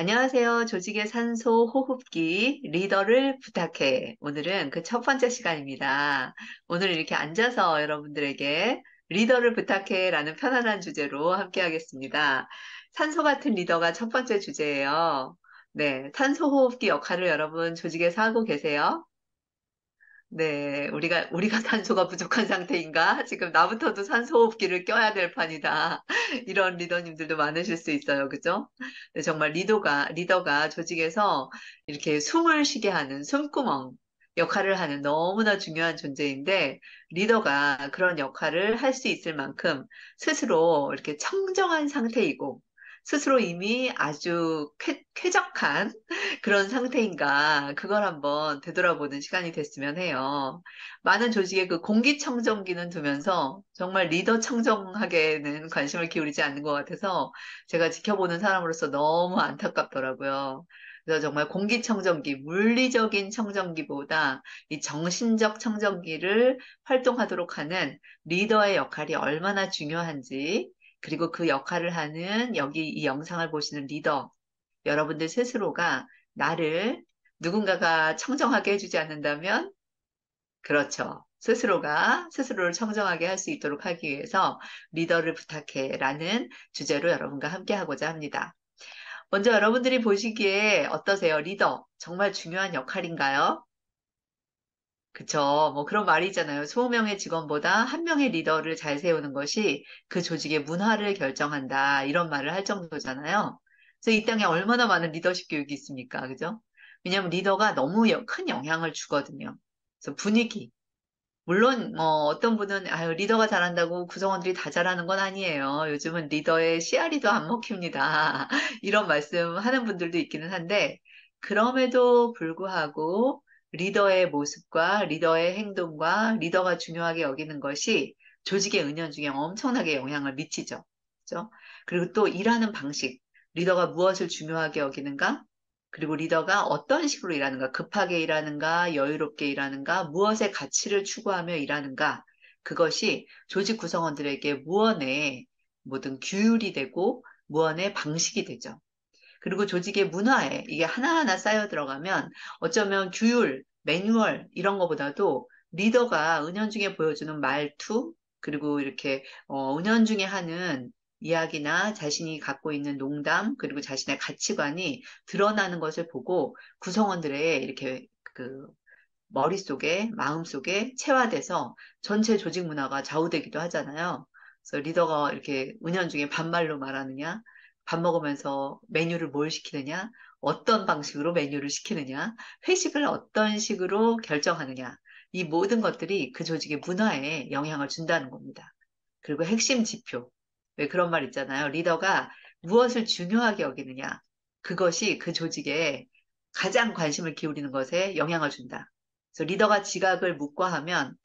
안녕하세요. 조직의 산소 호흡기 리더를 부탁해. 오늘은 그 첫 번째 시간입니다. 오늘 이렇게 앉아서 여러분들에게 리더를 부탁해 라는 편안한 주제로 함께 하겠습니다. 산소 같은 리더가 첫 번째 주제예요. 네, 산소 호흡기 역할을 여러분 조직에서 하고 계세요? 네, 우리가 산소가 부족한 상태인가? 지금 나부터도 산소호흡기를 껴야 될 판이다. 이런 리더님들도 많으실 수 있어요. 그죠? 네, 정말 리더가 조직에서 이렇게 숨을 쉬게 하는 숨구멍 역할을 하는 너무나 중요한 존재인데, 리더가 그런 역할을 할 수 있을 만큼 스스로 이렇게 청정한 상태이고, 스스로 이미 아주 쾌적한 그런 상태인가, 그걸 한번 되돌아보는 시간이 됐으면 해요. 많은 조직에 그 공기청정기는 두면서 정말 리더 청정하게는 관심을 기울이지 않는 것 같아서 제가 지켜보는 사람으로서 너무 안타깝더라고요. 그래서 정말 공기청정기, 물리적인 청정기보다 이 정신적 청정기를 활동하도록 하는 리더의 역할이 얼마나 중요한지, 그리고 그 역할을 하는 여기 이 영상을 보시는 리더, 여러분들 스스로가 나를 누군가가 청정하게 해주지 않는다면, 그렇죠. 스스로가 스스로를 청정하게 할 수 있도록 하기 위해서 리더를 부탁해 라는 주제로 여러분과 함께 하고자 합니다. 먼저 여러분들이 보시기에 어떠세요? 리더, 정말 중요한 역할인가요? 그쵸. 뭐 그런 말이 있잖아요. 20명의 직원보다 한 명의 리더를 잘 세우는 것이 그 조직의 문화를 결정한다. 이런 말을 할 정도잖아요. 그래서 이 땅에 얼마나 많은 리더십 교육이 있습니까? 그죠? 왜냐하면 리더가 너무 큰 영향을 주거든요. 그래서 분위기. 물론 뭐 어떤 분은 아유 리더가 잘한다고 구성원들이 다 잘하는 건 아니에요. 요즘은 리더의 씨알이도 안 먹힙니다. 이런 말씀 하는 분들도 있기는 한데 그럼에도 불구하고 리더의 모습과 리더의 행동과 리더가 중요하게 여기는 것이 조직의 은연중에 엄청나게 영향을 미치죠. 그죠? 그리고 또 일하는 방식, 리더가 무엇을 중요하게 여기는가? 그리고 리더가 어떤 식으로 일하는가, 급하게 일하는가, 여유롭게 일하는가, 무엇의 가치를 추구하며 일하는가, 그것이 조직 구성원들에게 무언의 모든 규율이 되고 무언의 방식이 되죠. 그리고 조직의 문화에 이게 하나하나 쌓여 들어가면 어쩌면 규율, 매뉴얼 이런 거보다도 리더가 은연중에 보여주는 말투, 그리고 이렇게 은연중에 하는 이야기나 자신이 갖고 있는 농담, 그리고 자신의 가치관이 드러나는 것을 보고 구성원들의 이렇게 그 머릿속에, 마음속에 체화돼서 전체 조직 문화가 좌우되기도 하잖아요. 그래서 리더가 이렇게 은연중에 반말로 말하느냐, 밥 먹으면서 메뉴를 뭘 시키느냐, 어떤 방식으로 메뉴를 시키느냐, 회식을 어떤 식으로 결정하느냐, 이 모든 것들이 그 조직의 문화에 영향을 준다는 겁니다. 그리고 핵심 지표. 왜 그런 말 있잖아요. 리더가 무엇을 중요하게 여기느냐, 그것이 그 조직에 가장 관심을 기울이는 것에 영향을 준다. 그래서 리더가 지각을 묵과하면,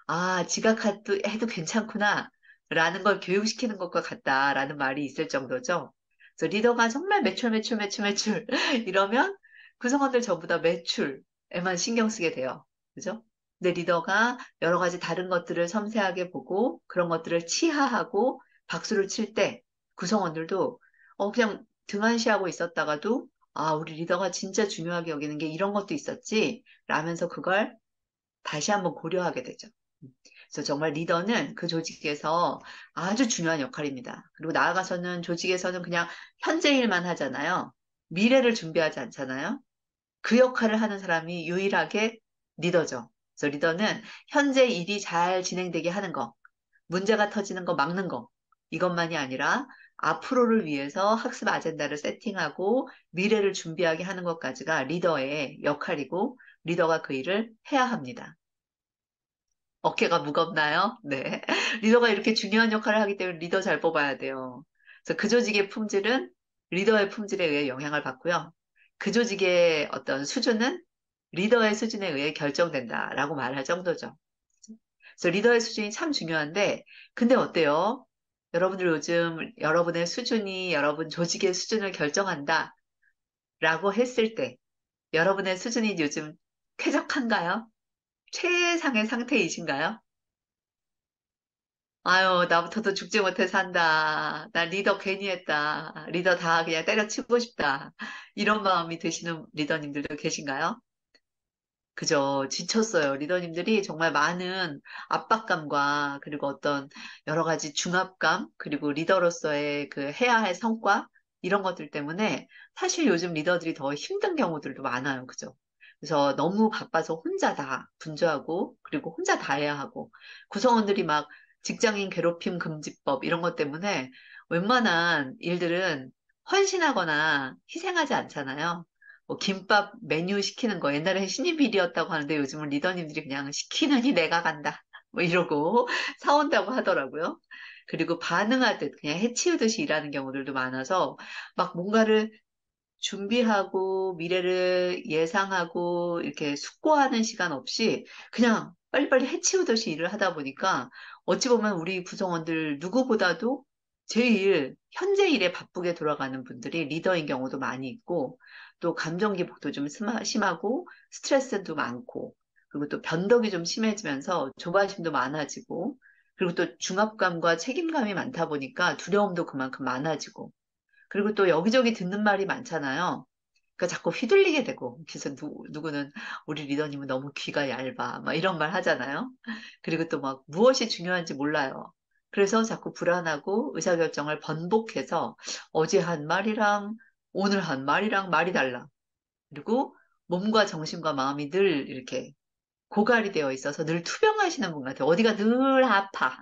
아, 지각해도 괜찮구나, 라는 걸 교육시키는 것과 같다라는 말이 있을 정도죠. 그래서 리더가 정말 매출, 매출, 매출, 매출, 이러면 구성원들 전부 다 매출에만 신경 쓰게 돼요. 그죠? 근데 리더가 여러 가지 다른 것들을 섬세하게 보고 그런 것들을 치하하고 박수를 칠 때 구성원들도 그냥 등한시하고 있었다가도 아, 우리 리더가 진짜 중요하게 여기는 게 이런 것도 있었지? 라면서 그걸 다시 한번 고려하게 되죠. 그래서 정말 리더는 그 조직에서 아주 중요한 역할입니다. 그리고 나아가서는 조직에서는 그냥 현재 일만 하잖아요. 미래를 준비하지 않잖아요. 그 역할을 하는 사람이 유일하게 리더죠. 그래서 리더는 현재 일이 잘 진행되게 하는 거, 문제가 터지는 거 막는 거, 이것만이 아니라 앞으로를 위해서 학습 아젠다를 세팅하고 미래를 준비하게 하는 것까지가 리더의 역할이고 리더가 그 일을 해야 합니다. 어깨가 무겁나요? 네. 리더가 이렇게 중요한 역할을 하기 때문에 리더 잘 뽑아야 돼요. 그래서 그 조직의 품질은 리더의 품질에 의해 영향을 받고요. 그 조직의 어떤 수준은 리더의 수준에 의해 결정된다라고 말할 정도죠. 그래서 리더의 수준이 참 중요한데, 근데 어때요? 여러분들 요즘 여러분의 수준이 여러분 조직의 수준을 결정한다라고 했을 때, 여러분의 수준이 요즘 쾌적한가요? 최상의 상태이신가요? 아유, 나부터도 죽지 못해 산다. 나 리더 괜히 했다. 리더 다 그냥 때려치우고 싶다. 이런 마음이 드시는 리더님들도 계신가요? 그죠. 지쳤어요. 리더님들이 정말 많은 압박감과 그리고 어떤 여러 가지 중압감, 그리고 리더로서의 그 해야 할 성과, 이런 것들 때문에 사실 요즘 리더들이 더 힘든 경우들도 많아요. 그죠. 그래서 너무 바빠서 혼자 다 분주하고, 그리고 혼자 다 해야 하고, 구성원들이 막 직장인 괴롭힘 금지법 이런 것 때문에 웬만한 일들은 헌신하거나 희생하지 않잖아요. 뭐 김밥 메뉴 시키는 거 옛날에 신입 일이었다고 하는데 요즘은 리더님들이 그냥 시키느니 내가 간다 뭐 이러고 사온다고 하더라고요. 그리고 반응하듯 그냥 해치우듯이 일하는 경우들도 많아서 막 뭔가를 준비하고 미래를 예상하고 이렇게 숙고하는 시간 없이 그냥 빨리빨리 해치우듯이 일을 하다 보니까 어찌 보면 우리 구성원들 누구보다도 제일 현재 일에 바쁘게 돌아가는 분들이 리더인 경우도 많이 있고 또 감정 기복도 좀 심하고 스트레스도 많고 그리고 또 변덕이 좀 심해지면서 조바심도 많아지고 그리고 또 중압감과 책임감이 많다 보니까 두려움도 그만큼 많아지고 그리고 또 여기저기 듣는 말이 많잖아요. 그러니까 자꾸 휘둘리게 되고, 그래서 누구는 우리 리더님은 너무 귀가 얇아, 막 이런 말 하잖아요. 그리고 또 막 무엇이 중요한지 몰라요. 그래서 자꾸 불안하고 의사결정을 번복해서 어제 한 말이랑 오늘 한 말이랑 말이 달라. 그리고 몸과 정신과 마음이 늘 이렇게 고갈이 되어 있어서 늘 투병하시는 분 같아요. 어디가 늘 아파.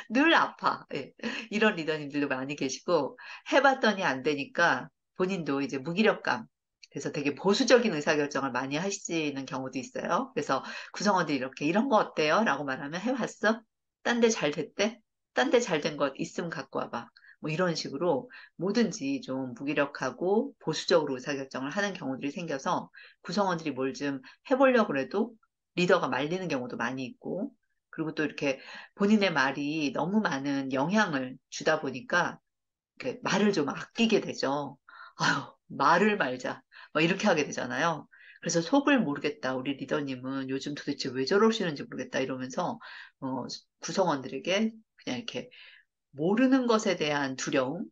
늘 아파. 예. 이런 리더님들도 많이 계시고, 해봤더니 안 되니까 본인도 이제 무기력감, 그래서 되게 보수적인 의사결정을 많이 하시는 경우도 있어요. 그래서 구성원들이 이렇게 이런 거 어때요? 라고 말하면 해봤어? 딴 데 잘 됐대? 딴 데 잘 된 것 있으면 갖고 와봐. 뭐 이런 식으로 뭐든지 좀 무기력하고 보수적으로 의사결정을 하는 경우들이 생겨서 구성원들이 뭘 좀 해보려고 해도 리더가 말리는 경우도 많이 있고 그리고 또 이렇게 본인의 말이 너무 많은 영향을 주다 보니까 이렇게 말을 좀 아끼게 되죠. 아유, 말을 말자. 뭐 이렇게 하게 되잖아요. 그래서 속을 모르겠다. 우리 리더님은 요즘 도대체 왜 저러시는지 모르겠다. 이러면서 어, 구성원들에게 그냥 이렇게 모르는 것에 대한 두려움,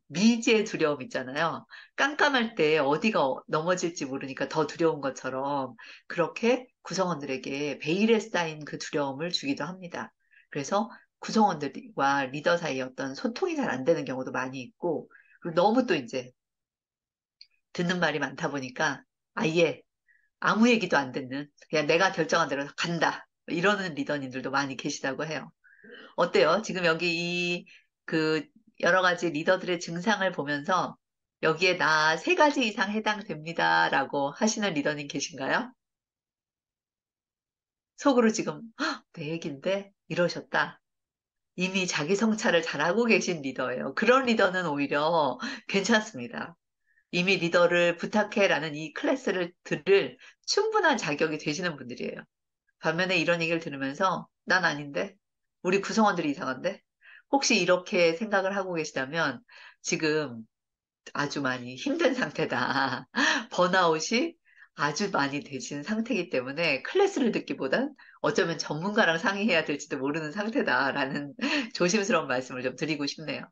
미지의 두려움 있잖아요. 깜깜할 때 어디가 넘어질지 모르니까 더 두려운 것처럼 그렇게 구성원들에게 베일에 쌓인 그 두려움을 주기도 합니다. 그래서 구성원들과 리더 사이에 어떤 소통이 잘 안 되는 경우도 많이 있고, 그리고 너무 또 이제 듣는 말이 많다 보니까 아예 아무 얘기도 안 듣는, 그냥 내가 결정한 대로 간다. 이러는 리더님들도 많이 계시다고 해요. 어때요? 지금 여기 그 여러 가지 리더들의 증상을 보면서 여기에 나 세 가지 이상 해당됩니다라고 하시는 리더님 계신가요? 속으로 지금 "헉, 내 얘긴데 이러셨다. 이미 자기 성찰을 잘하고 계신 리더예요. 그런 리더는 오히려 괜찮습니다. 이미 리더를 부탁해라는 이 클래스를 들을 충분한 자격이 되시는 분들이에요. 반면에 이런 얘기를 들으면서 난 아닌데? 우리 구성원들이 이상한데? 혹시 이렇게 생각을 하고 계시다면 지금 아주 많이 힘든 상태다. 번아웃이 아주 많이 되신 상태이기 때문에 클래스를 듣기보단 어쩌면 전문가랑 상의해야 될지도 모르는 상태다라는 조심스러운 말씀을 좀 드리고 싶네요.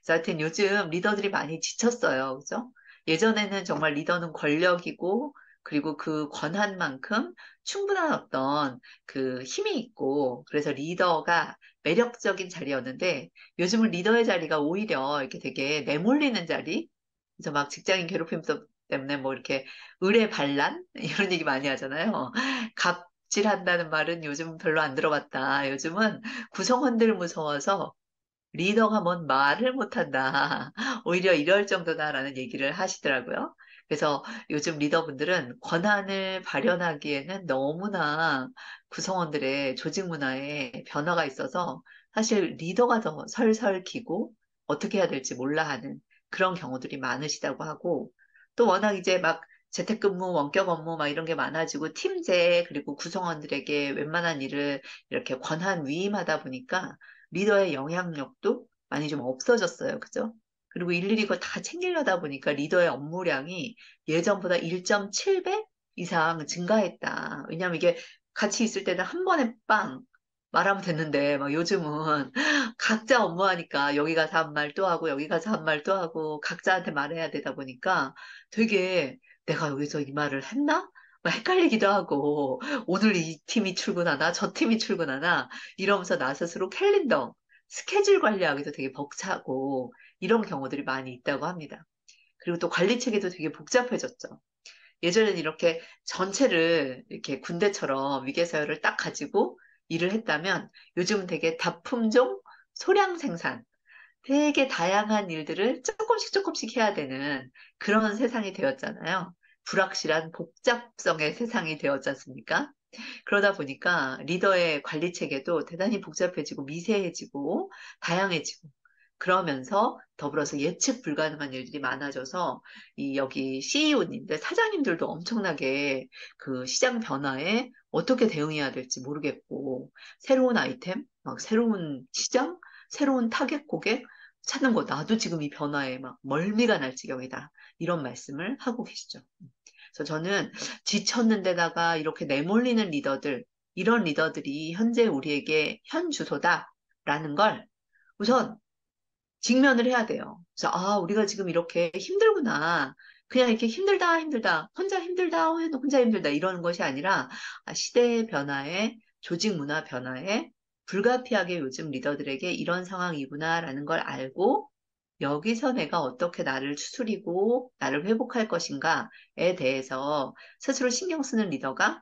그래서 하여튼 요즘 리더들이 많이 지쳤어요. 그죠? 예전에는 정말 리더는 권력이고, 그리고 그 권한만큼 충분한 어떤 그 힘이 있고, 그래서 리더가 매력적인 자리였는데, 요즘은 리더의 자리가 오히려 이렇게 되게 내몰리는 자리? 그래서 막 직장인 괴롭힘 때문에 뭐 이렇게 의뢰 반란? 이런 얘기 많이 하잖아요. 갑질한다는 말은 요즘 별로 안 들어봤다. 요즘은 구성원들 무서워서 리더가 뭔 말을 못한다. 오히려 이럴 정도다라는 얘기를 하시더라고요. 그래서 요즘 리더분들은 권한을 발현하기에는 너무나 구성원들의 조직 문화에 변화가 있어서 사실 리더가 더 설설기고 어떻게 해야 될지 몰라 하는 그런 경우들이 많으시다고 하고 또 워낙 이제 막 재택근무, 원격 업무 막 이런 게 많아지고 팀제 그리고 구성원들에게 웬만한 일을 이렇게 권한 위임하다 보니까 리더의 영향력도 많이 좀 없어졌어요. 그죠? 그리고 일일이 그걸 다 챙기려다 보니까 리더의 업무량이 예전보다 1.7배 이상 증가했다. 왜냐하면 이게 같이 있을 때는 한 번에 빵, 말하면 됐는데, 막 요즘은 각자 업무하니까 여기 가서 한 말 또 하고, 여기 가서 한 말 또 하고, 각자한테 말해야 되다 보니까 되게 내가 여기서 이 말을 했나? 막 헷갈리기도 하고, 오늘 이 팀이 출근하나, 저 팀이 출근하나, 이러면서 나 스스로 캘린더, 스케줄 관리하기도 되게 벅차고, 이런 경우들이 많이 있다고 합니다. 그리고 또 관리 체계도 되게 복잡해졌죠. 예전에는 이렇게 전체를 이렇게 군대처럼 위계서열을 딱 가지고 일을 했다면 요즘은 되게 다품종 소량 생산, 되게 다양한 일들을 조금씩 조금씩 해야 되는 그런 세상이 되었잖아요. 불확실한 복잡성의 세상이 되었지 않습니까? 그러다 보니까 리더의 관리 체계도 대단히 복잡해지고 미세해지고 다양해지고 그러면서 더불어서 예측 불가능한 일들이 많아져서 이 여기 CEO님들, 사장님들도 엄청나게 그 시장 변화에 어떻게 대응해야 될지 모르겠고 새로운 아이템, 막 새로운 시장, 새로운 타겟 고객 찾는 거 나도 지금 이 변화에 막 멀미가 날 지경이다. 이런 말씀을 하고 계시죠. 그래서 저는 지쳤는데다가 이렇게 내몰리는 리더들, 이런 리더들이 현재 우리에게 현 주소다라는 걸 우선 직면을 해야 돼요. 그래서 아, 우리가 지금 이렇게 힘들구나. 그냥 이렇게 힘들다, 힘들다, 혼자 힘들다, 혼자 힘들다 이러는 것이 아니라 아, 시대의 변화에 조직 문화 변화에 불가피하게 요즘 리더들에게 이런 상황이구나라는 걸 알고 여기서 내가 어떻게 나를 추스리고 나를 회복할 것인가에 대해서 스스로 신경 쓰는 리더가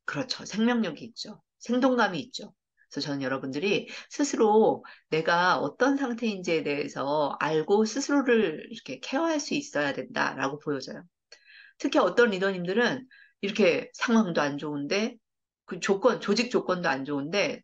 그렇죠. 생명력이 있죠. 생동감이 있죠. 그래서 저는 여러분들이 스스로 내가 어떤 상태인지에 대해서 알고 스스로를 이렇게 케어할 수 있어야 된다라고 보여져요. 특히 어떤 리더님들은 이렇게 상황도 안 좋은데 그 조건, 조직 조건도 안 좋은데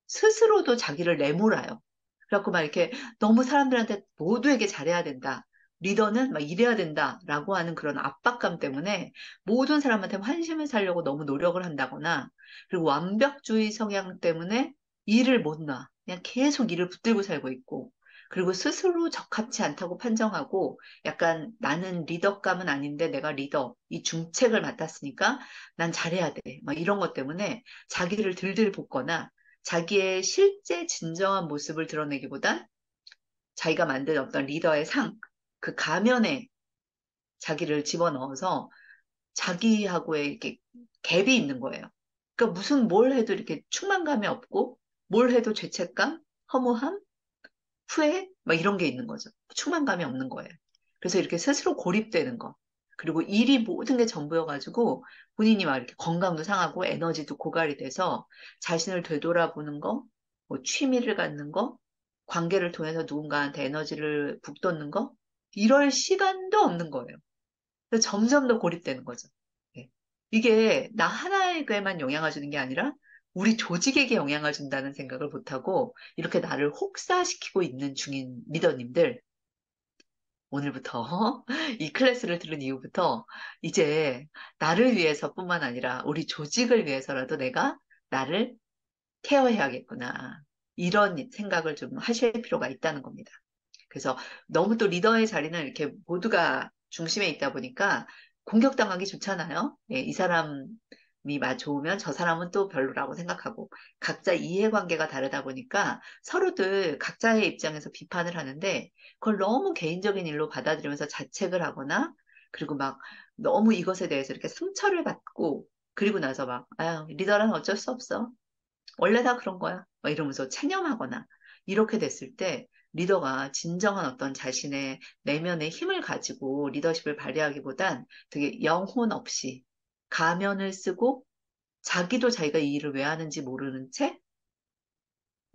스스로도 자기를 내몰아요. 그래갖고 막 이렇게 너무 사람들한테 모두에게 잘해야 된다. 리더는 막 이래야 된다라고 하는 그런 압박감 때문에 모든 사람한테 환심을 사려고 너무 노력을 한다거나 그리고 완벽주의 성향 때문에 일을 못 놔. 그냥 계속 일을 붙들고 살고 있고 그리고 스스로 적합치 않다고 판정하고 약간 나는 리더감은 아닌데 내가 리더, 이 중책을 맡았으니까 난 잘해야 돼. 막 이런 것 때문에 자기를 들들 볶거나 자기의 실제 진정한 모습을 드러내기보단 자기가 만든 어떤 리더의 상, 그 가면에 자기를 집어넣어서 자기하고의 이렇게 갭이 있는 거예요. 그러니까 무슨 뭘 해도 이렇게 충만감이 없고 뭘 해도 죄책감, 허무함, 후회, 막 이런 게 있는 거죠. 충만감이 없는 거예요. 그래서 이렇게 스스로 고립되는 거. 그리고 일이 모든 게 전부여가지고 본인이 막 이렇게 건강도 상하고 에너지도 고갈이 돼서 자신을 되돌아보는 거, 뭐 취미를 갖는 거, 관계를 통해서 누군가한테 에너지를 북돋는 거, 이럴 시간도 없는 거예요. 그래서 점점 더 고립되는 거죠. 네. 이게 나 하나에게만 영향을 주는 게 아니라 우리 조직에게 영향을 준다는 생각을 못하고 이렇게 나를 혹사시키고 있는 중인 리더님들, 오늘부터 이 클래스를 들은 이후부터 이제 나를 위해서뿐만 아니라 우리 조직을 위해서라도 내가 나를 케어해야겠구나. 이런 생각을 좀 하실 필요가 있다는 겁니다. 그래서 너무 또 리더의 자리는 이렇게 모두가 중심에 있다 보니까 공격당하기 좋잖아요. 예, 이 사람이 좋으면 저 사람은 또 별로라고 생각하고 각자 이해관계가 다르다 보니까 서로들 각자의 입장에서 비판을 하는데 그걸 너무 개인적인 일로 받아들이면서 자책을 하거나 그리고 막 너무 이것에 대해서 이렇게 상처를 받고 그리고 나서 막 아유 리더란 어쩔 수 없어. 원래 다 그런 거야. 막 이러면서 체념하거나 이렇게 됐을 때 리더가 진정한 어떤 자신의 내면의 힘을 가지고 리더십을 발휘하기보단 되게 영혼 없이 가면을 쓰고 자기도 자기가 이 일을 왜 하는지 모르는 채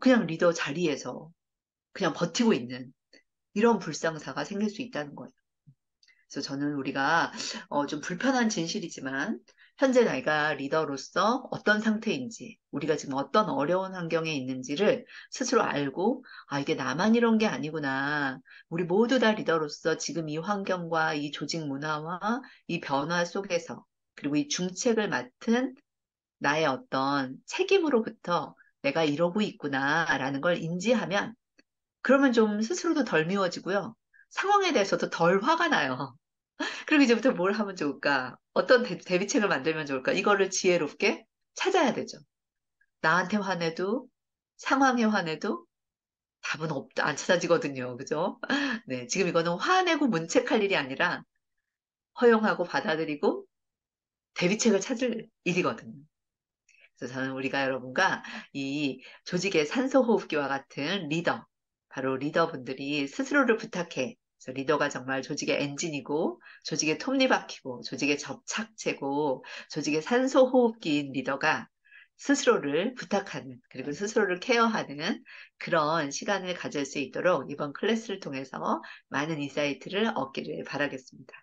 그냥 리더 자리에서 그냥 버티고 있는 이런 불상사가 생길 수 있다는 거예요. 그래서 저는 우리가 좀 불편한 진실이지만 현재 내가 리더로서 어떤 상태인지, 우리가 지금 어떤 어려운 환경에 있는지를 스스로 알고, 아, 이게 나만 이런 게 아니구나. 우리 모두 다 리더로서 지금 이 환경과 이 조직 문화와 이 변화 속에서, 그리고 이 중책을 맡은 나의 어떤 책임으로부터 내가 이러고 있구나라는 걸 인지하면, 그러면 좀 스스로도 덜 미워지고요. 상황에 대해서도 덜 화가 나요. 그럼 이제부터 뭘 하면 좋을까? 어떤 대비책을 만들면 좋을까? 이거를 지혜롭게 찾아야 되죠. 나한테 화내도, 상황에 화내도 답은 없다, 안 찾아지거든요. 그죠? 네, 지금 이거는 화내고 문책할 일이 아니라 허용하고 받아들이고 대비책을 찾을 일이거든요. 그래서 저는 우리가 여러분과 이 조직의 산소호흡기와 같은 리더, 바로 리더분들이 스스로를 부탁해. 그래서 리더가 정말 조직의 엔진이고, 조직의 톱니바퀴고, 조직의 접착제고, 조직의 산소호흡기인 리더가 스스로를 부탁하는, 그리고 스스로를 케어하는 그런 시간을 가질 수 있도록 이번 클래스를 통해서 많은 인사이트를 얻기를 바라겠습니다.